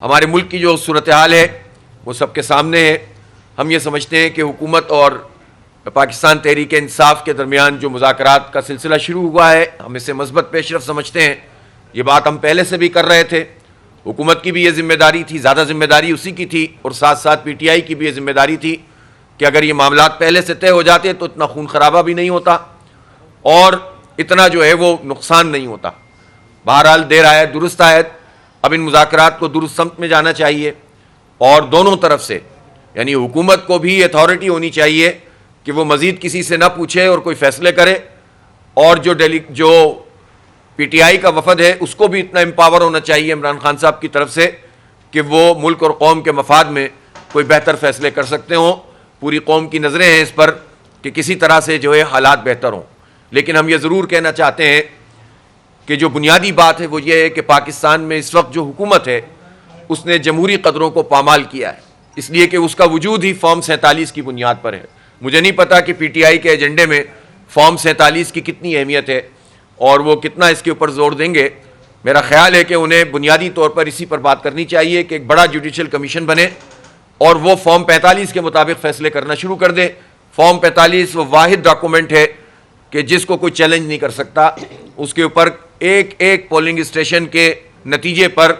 ہمارے ملک کی جو صورتحال ہے وہ سب کے سامنے ہے۔ ہم یہ سمجھتے ہیں کہ حکومت اور پاکستان تحریک انصاف کے درمیان جو مذاکرات کا سلسلہ شروع ہوا ہے، ہم اسے مثبت پیش رفت سمجھتے ہیں۔ یہ بات ہم پہلے سے بھی کر رہے تھے، حکومت کی بھی یہ ذمہ داری تھی، زیادہ ذمہ داری اسی کی تھی، اور ساتھ ساتھ پی ٹی آئی کی بھی یہ ذمہ داری تھی کہ اگر یہ معاملات پہلے سے طے ہو جاتے تو اتنا خون خرابہ بھی نہیں ہوتا اور اتنا جو ہے وہ نقصان نہیں ہوتا۔ بہرحال دیر آیت درست آیت، اب ان مذاکرات کو درست سمت میں جانا چاہیے، اور دونوں طرف سے یعنی حکومت کو بھی اتھارٹی ہونی چاہیے کہ وہ مزید کسی سے نہ پوچھے اور کوئی فیصلے کرے، اور جو پی ٹی آئی کا وفد ہے اس کو بھی اتنا امپاور ہونا چاہیے عمران خان صاحب کی طرف سے کہ وہ ملک اور قوم کے مفاد میں کوئی بہتر فیصلے کر سکتے ہوں۔ پوری قوم کی نظریں ہیں اس پر کہ کسی طرح سے جو ہے حالات بہتر ہوں، لیکن ہم یہ ضرور کہنا چاہتے ہیں کہ جو بنیادی بات ہے وہ یہ ہے کہ پاکستان میں اس وقت جو حکومت ہے اس نے جمہوری قدروں کو پامال کیا ہے، اس لیے کہ اس کا وجود ہی فارم 47 کی بنیاد پر ہے۔ مجھے نہیں پتا کہ پی ٹی آئی کے ایجنڈے میں فارم 47 کی کتنی اہمیت ہے اور وہ کتنا اس کے اوپر زور دیں گے۔ میرا خیال ہے کہ انہیں بنیادی طور پر اسی پر بات کرنی چاہیے کہ ایک بڑا جوڈیشل کمیشن بنے اور وہ فارم 45 کے مطابق فیصلے کرنا شروع کر دے۔ فارم 45 وہ واحد ڈاکومنٹ ہے کہ جس کو کوئی چیلنج نہیں کر سکتا، اس کے اوپر ایک ایک پولنگ اسٹیشن کے نتیجے پر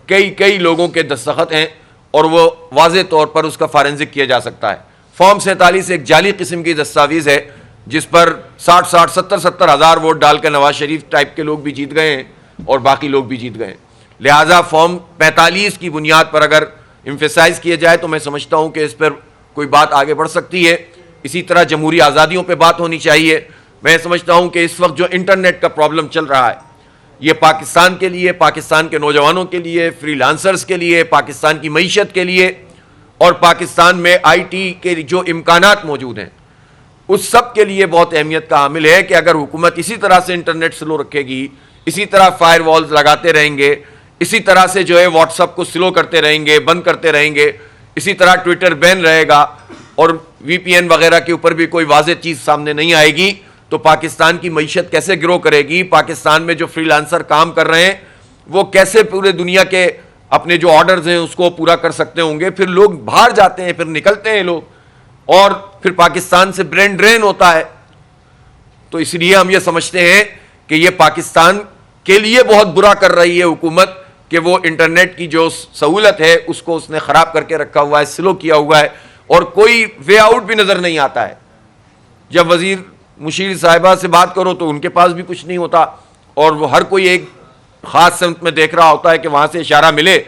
کئی لوگوں کے دستخط ہیں اور وہ واضح طور پر اس کا فارنزک کیا جا سکتا ہے۔ فارم 47 ایک جعلی قسم کی دستاویز ہے جس پر 60 ہزار ووٹ ڈال کے نواز شریف ٹائپ کے لوگ بھی جیت گئے ہیں اور باقی لوگ بھی جیت گئے ہیں۔ لہٰذا فارم 45 کی بنیاد پر اگر امفیسائز کیا جائے تو میں سمجھتا ہوں کہ اس پر کوئی بات آگے بڑھ سکتی ہے۔ اسی طرح جمہوری آزادیوں پہ بات ہونی چاہیے۔ میں سمجھتا ہوں کہ اس وقت جو انٹرنیٹ کا پرابلم چل رہا ہے یہ پاکستان کے لیے، پاکستان کے نوجوانوں کے لیے، فری لانسرز کے لیے، پاکستان کی معیشت کے لیے اور پاکستان میں آئی ٹی کے جو امکانات موجود ہیں اس سب کے لیے بہت اہمیت کا حامل ہے کہ اگر حکومت اسی طرح سے انٹرنیٹ سلو رکھے گی، اسی طرح فائر والز لگاتے رہیں گے، اسی طرح سے جو ہے واٹس ایپ کو سلو کرتے رہیں گے، بند کرتے رہیں گے، اسی طرح ٹویٹر بین رہے گا اور وی پی این وغیرہ کے اوپر بھی کوئی واضح چیز سامنے نہیں آئے گی تو پاکستان کی معیشت کیسے گرو کرے گی؟ پاکستان میں جو فری لانسر کام کر رہے ہیں وہ کیسے پورے دنیا کے اپنے جو آرڈرز ہیں اس کو پورا کر سکتے ہوں گے؟ پھر لوگ باہر جاتے ہیں، پھر نکلتے ہیں لوگ اور پھر پاکستان سے برین ڈرین ہوتا ہے۔ تو اس لیے ہم یہ سمجھتے ہیں کہ یہ پاکستان کے لیے بہت برا کر رہی ہے حکومت کہ وہ انٹرنیٹ کی جو سہولت ہے اس کو اس نے خراب کر کے رکھا ہوا ہے، سلو کیا ہوا ہے اور کوئی وے آؤٹ بھی نظر نہیں آتا ہے۔ جب وزیر مشیر صاحبہ سے بات کرو تو ان کے پاس بھی کچھ نہیں ہوتا اور وہ ہر کوئی ایک خاص سمت میں دیکھ رہا ہوتا ہے کہ وہاں سے اشارہ ملے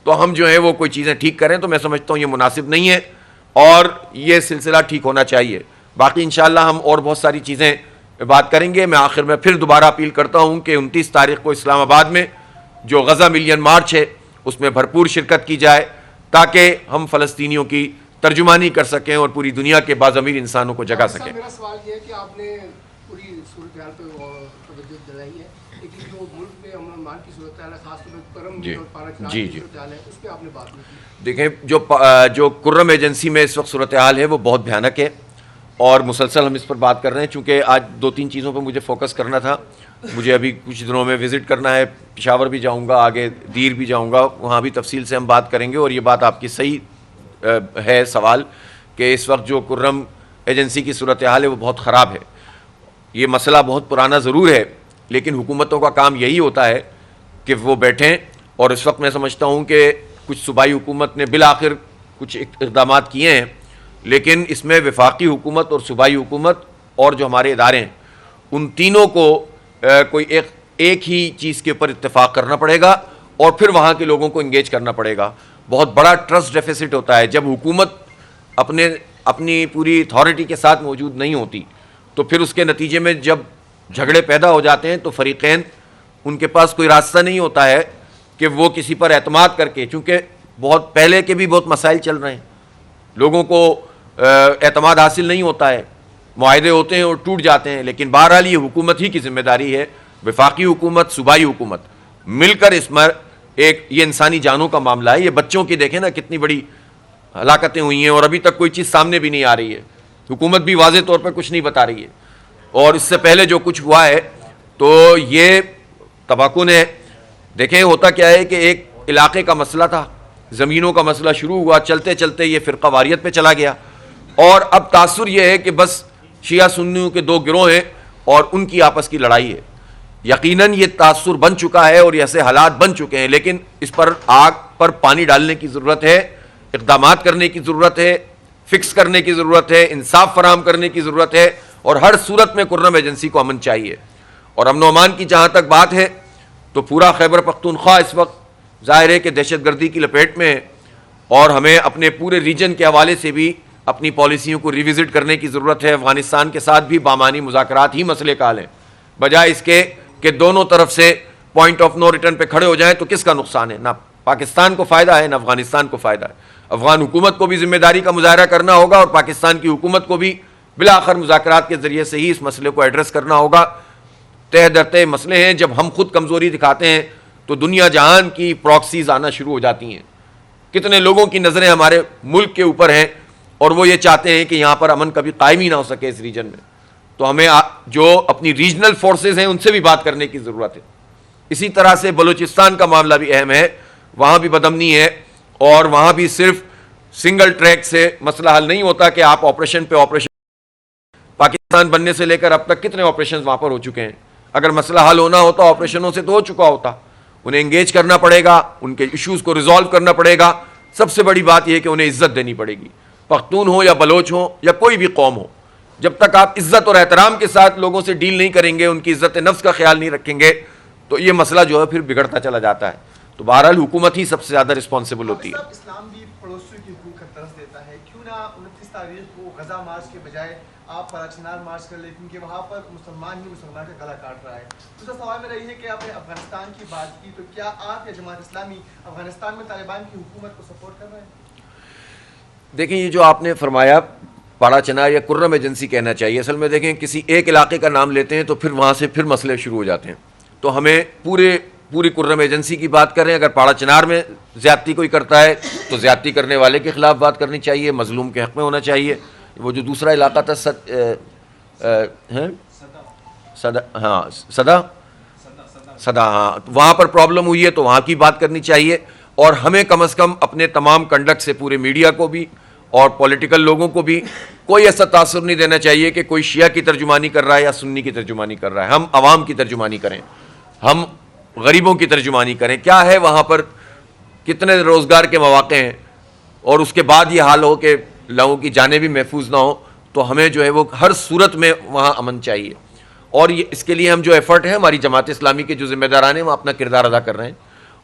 تو ہم جو ہے وہ کوئی چیزیں ٹھیک کریں۔ تو میں سمجھتا ہوں یہ مناسب نہیں ہے اور یہ سلسلہ ٹھیک ہونا چاہیے۔ باقی انشاءاللہ ہم اور بہت ساری چیزیں بات کریں گے۔ میں آخر میں پھر دوبارہ اپیل کرتا ہوں کہ 29 تاریخ کو اسلام آباد میں جو غزہ ملین مارچ ہے اس میں بھرپور شرکت کی جائے تاکہ ہم فلسطینیوں کی ترجمانی کر سکیں اور پوری دنیا کے باضمیر انسانوں کو جگا سکیں۔ میرا سوال یہ ہے کہ آپ نے پوری صورتحال پہ توجہ دلائی ہے، لیکن جو ملک میں امن و امان کی صورتحال ہے، خاص طور پہ کرم اور پارا چنار کی صورتحال ہے، اس پہ آپ نے بات نہیں کی۔ دیکھیں جو کرم ایجنسی میں اس وقت صورتحال ہے وہ بہت بھیانک ہے اور مسلسل ہم اس پر بات کر رہے ہیں۔ چونکہ آج 2-3 چیزوں پہ مجھے فوکس کرنا تھا، مجھے ابھی کچھ دنوں میں وزٹ کرنا ہے، پشاور بھی جاؤں گا، آگے دیر بھی جاؤں گا، وہاں بھی تفصیل سے ہم بات کریں گے۔ اور یہ بات آپ کی صحیح ہے سوال کہ اس وقت جو کرم ایجنسی کی صورتحال ہے وہ بہت خراب ہے۔ یہ مسئلہ بہت پرانا ضرور ہے لیکن حکومتوں کا کام یہی ہوتا ہے کہ وہ بیٹھیں، اور اس وقت میں سمجھتا ہوں کہ کچھ صوبائی حکومت نے بالآخر کچھ اقدامات کیے ہیں، لیکن اس میں وفاقی حکومت اور صوبائی حکومت اور جو ہمارے ادارے ہیں ان تینوں کو کوئی ایک ہی چیز کے اوپر اتفاق کرنا پڑے گا اور پھر وہاں کے لوگوں کو انگیج کرنا پڑے گا۔ بہت بڑا ٹرسٹ ڈیفیسٹ ہوتا ہے جب حکومت اپنی پوری اتھارٹی کے ساتھ موجود نہیں ہوتی، تو پھر اس کے نتیجے میں جب جھگڑے پیدا ہو جاتے ہیں تو فریقین ان کے پاس کوئی راستہ نہیں ہوتا ہے کہ وہ کسی پر اعتماد کر کے، چونکہ بہت پہلے کے بھی بہت مسائل چل رہے ہیں، لوگوں کو اعتماد حاصل نہیں ہوتا ہے، معاہدے ہوتے ہیں اور ٹوٹ جاتے ہیں۔ لیکن بہرحال یہ حکومت ہی کی ذمہ داری ہے، وفاقی حکومت، صوبائی حکومت مل کر اس میں یہ انسانی جانوں کا معاملہ ہے۔ یہ بچوں کی دیکھیں نا کتنی بڑی ہلاکتیں ہوئی ہیں اور ابھی تک کوئی چیز سامنے بھی نہیں آ رہی ہے، حکومت بھی واضح طور پر کچھ نہیں بتا رہی ہے، اور اس سے پہلے جو کچھ ہوا ہے تو یہ تباکن ہے۔ دیکھیں ہوتا کیا ہے کہ ایک علاقے کا مسئلہ تھا زمینوں کا مسئلہ شروع ہوا، چلتے چلتے یہ فرقہ واریت پہ چلا گیا، اور اب تاثر یہ ہے کہ بس شیعہ سنیوں کے دو گروہ ہیں اور ان کی آپس کی لڑائی ہے۔ یقیناً یہ تاثر بن چکا ہے اور ایسے حالات بن چکے ہیں، لیکن اس پر آگ پر پانی ڈالنے کی ضرورت ہے، اقدامات کرنے کی ضرورت ہے، فکس کرنے کی ضرورت ہے، انصاف فراہم کرنے کی ضرورت ہے، اور ہر صورت میں خرم ایجنسی کو امن چاہیے۔ اور امن و امان کی جہاں تک بات ہے تو پورا خیبر پختونخوا اس وقت ظاہر ہے کہ دہشت گردی کی لپیٹ میں ہے، اور ہمیں اپنے پورے ریجن کے حوالے سے بھی اپنی پالیسیوں کو ریوزٹ کرنے کی ضرورت ہے۔ افغانستان کے ساتھ بھی بامانی مذاکرات ہی مسئلے کا حل ہیں، بجائے اس کے کہ دونوں طرف سے پوائنٹ آف نو ریٹرن پہ کھڑے ہو جائیں تو کس کا نقصان ہے؟ نہ پاکستان کو فائدہ ہے نہ افغانستان کو فائدہ ہے۔ افغان حکومت کو بھی ذمہ داری کا مظاہرہ کرنا ہوگا اور پاکستان کی حکومت کو بھی بالآخر مذاکرات کے ذریعے سے ہی اس مسئلے کو ایڈریس کرنا ہوگا۔ تہ در تہ مسئلے ہیں، جب ہم خود کمزوری دکھاتے ہیں تو دنیا جہان کی پراکسیز آنا شروع ہو جاتی ہیں۔ کتنے لوگوں کی نظریں ہمارے ملک کے اوپر ہیں اور وہ یہ چاہتے ہیں کہ یہاں پر امن کبھی قائم ہی نہ ہو سکے اس ریجن میں، تو ہمیں جو اپنی ریجنل فورسز ہیں ان سے بھی بات کرنے کی ضرورت ہے۔ اسی طرح سے بلوچستان کا معاملہ بھی اہم ہے، وہاں بھی بدامنی ہے، اور وہاں بھی صرف سنگل ٹریک سے مسئلہ حل نہیں ہوتا کہ آپ آپریشن پہ آپریشن، پاکستان بننے سے لے کر اب تک کتنے آپریشن وہاں پر ہو چکے ہیں، اگر مسئلہ حل ہونا ہوتا آپریشنوں سے تو ہو چکا ہوتا، انہیں انگیج کرنا پڑے گا، ان کے ایشوز کو ریزالو کرنا پڑے گا۔ سب سے بڑی بات یہ ہے کہ انہیں عزت دینی پڑے گی، پختون ہو یا بلوچ ہو یا کوئی بھی قوم ہو، جب تک آپ عزت اور احترام کے ساتھ لوگوں سے ڈیل نہیں کریں گے، ان کی عزت نفس کا خیال نہیں رکھیں گے، تو یہ مسئلہ جو ہے پھر بگڑتا چلا جاتا ہے۔ تو بہرحال حکومت ہی سب سے زیادہ رسپانسبل ہوتی ہے۔ اسلام بھی پڑوسیوں کی حقوق کا طرز دیتا ہے، کیوں نہ 29 تاریخ کو غزہ مارچ کے بجائے آپ چنار مارچ کر لیں، کیونکہ وہاں پر مسلمان ہی مسلمان کا گلا کاٹ رہا ہے۔ دوسرا سوال میرا یہ ہے کہ آپ نے افغانستان کی بات کی، تو کیا آپ یا جماعت اسلامی افغانستان میں طالبان کی حکومت کو سپورٹ کر رہے ہیں؟ دیکھیں، یہ جو آپ نے فرمایا پاڑا چنار یا خرم ایجنسی کہنا چاہیے، اصل میں دیکھیں کسی ایک علاقے کا نام لیتے ہیں تو پھر وہاں سے پھر مسئلے شروع ہو جاتے ہیں، تو ہمیں پوری خرم ایجنسی کی بات کریں۔ اگر پاڑا چنار میں زیادتی کوئی کرتا ہے تو زیادتی کرنے والے کے خلاف بات کرنی چاہیے، مظلوم کے حق میں ہونا چاہیے۔ وہ جو دوسرا علاقہ تھا صدا، ہاں، وہاں پر پرابلم ہوئی ہے تو وہاں کی بات کرنی چاہیے، اور ہمیں کم از کم اپنے تمام کنڈکٹ سے پورے میڈیا کو بھی اور پولیٹیکل لوگوں کو بھی کوئی ایسا تاثر نہیں دینا چاہیے کہ کوئی شیعہ کی ترجمانی کر رہا ہے یا سنی کی ترجمانی کر رہا ہے۔ ہم عوام کی ترجمانی کریں، ہم غریبوں کی ترجمانی کریں، کیا ہے وہاں پر، کتنے روزگار کے مواقع ہیں، اور اس کے بعد یہ حال ہو کہ لوگوں کی جانیں بھی محفوظ نہ ہوں، تو ہمیں جو ہے وہ ہر صورت میں وہاں امن چاہیے۔ اور اس کے لیے ہم جو ایفرٹ ہے، ہماری جماعت اسلامی کے جو ذمہ داران ہیں وہ اپنا کردار ادا کر رہے ہیں،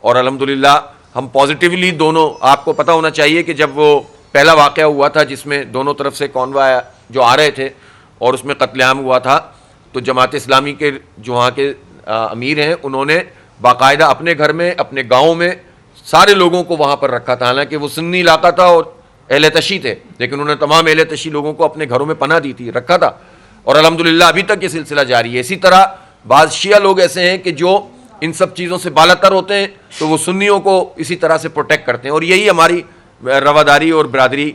اور الحمدللہ ہم پازیٹیولی دونوں، آپ کو پتہ ہونا چاہیے کہ جب وہ پہلا واقعہ ہوا تھا جس میں دونوں طرف سے کانوائے جو آ رہے تھے اور اس میں قتل عام ہوا تھا، تو جماعت اسلامی کے جو وہاں کے امیر ہیں انہوں نے باقاعدہ اپنے گھر میں، اپنے گاؤں میں سارے لوگوں کو وہاں پر رکھا تھا، حالانکہ وہ سنی علاقہ تھا اور اہل تشیع تھے، لیکن انہوں نے تمام اہل تشیع لوگوں کو اپنے گھروں میں پناہ دی تھی، رکھا تھا، اور الحمدللہ ابھی تک یہ سلسلہ جاری ہے۔ اسی طرح بعض شیعہ لوگ ایسے ہیں کہ جو ان سب چیزوں سے بالاتر ہوتے ہیں، تو وہ سنیوں کو اسی طرح سے پروٹیکٹ کرتے ہیں، اور یہی ہماری رواداری اور برادری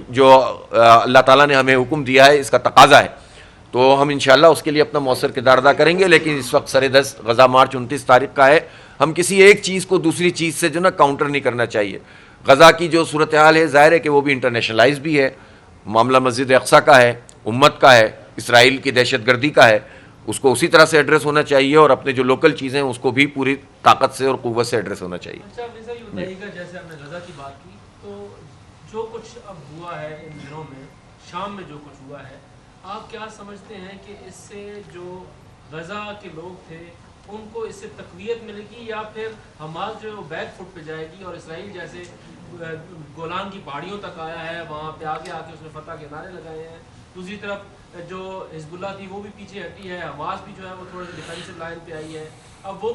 جو اللہ تعالیٰ نے ہمیں حکم دیا ہے، اس کا تقاضا ہے، تو ہم انشاءاللہ اس کے لیے اپنا مؤثر کردار ادا کریں گے۔ لیکن اس وقت سر دست غزہ مارچ 29 تاریخ کا ہے، ہم کسی ایک چیز کو دوسری چیز سے جو نا کاؤنٹر نہیں کرنا چاہیے۔ غزہ کی جو صورتحال ہے ظاہر ہے کہ وہ بھی انٹرنیشنلائز بھی ہے، معاملہ مسجد اقصیٰ کا ہے، امت کا ہے، اسرائیل کی دہشت گردی کا ہے، اس کو اسی طرح سے ایڈریس ہونا چاہیے، اور اپنے جو لوکل چیزیں ہیں اس کو بھی پوری طاقت سے اور قوت سے ایڈریس ہونا چاہیے۔ اچھا مرزا، یہ بتائیے گا جیسے آپ نے غزہ کی بات کی، تو جو کچھ اب ہوا ہے ان دنوں میں شام میں جو کچھ ہوا ہے، آپ کیا سمجھتے ہیں کہ اس سے جو غزہ کے لوگ تھے ان کو اس سے تقویت ملے گی، یا پھر حماس جو بیک فٹ پہ جائے گی اور اسرائیل جیسے گولان کی پہاڑیوں تک آیا ہے، وہاں پہ آگے آ کے اس نے فتح کے نعرے لگائے ہیں، دوسری طرف جو حزب اللہ تھی وہ بھی پیچھے ہٹی ہے، حماس بھی جو ہے وہ تھوڑے سے ڈیفینسو لائن پہ آئی ہے، اب وہ